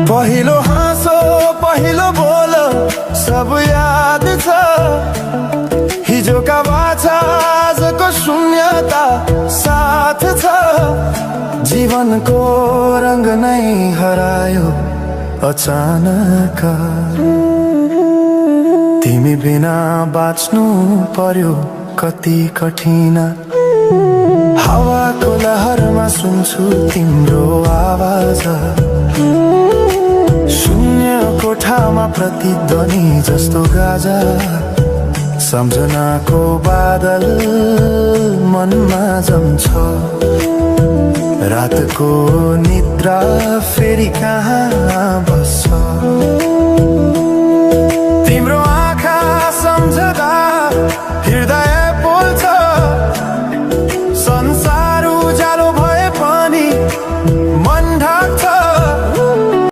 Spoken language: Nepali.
पहिलो हाँसो पहिलो बोलो सब याद छ। हिजोका बाछा आजको शून्यता साथ छ। जीवनको रंग नै हरायो अचानक। तिमी बिना बाँच्नु पर्यो कति कठिन। हावाको लहरमा सुन्छु तिम्रो आवाज। शून्य कोठामा प्रतिध्वनि जस्तो गाजा। सम्झनाको बादल मनमा जम्छ। रातको निद्रा फेरि कहाँ बस्छ।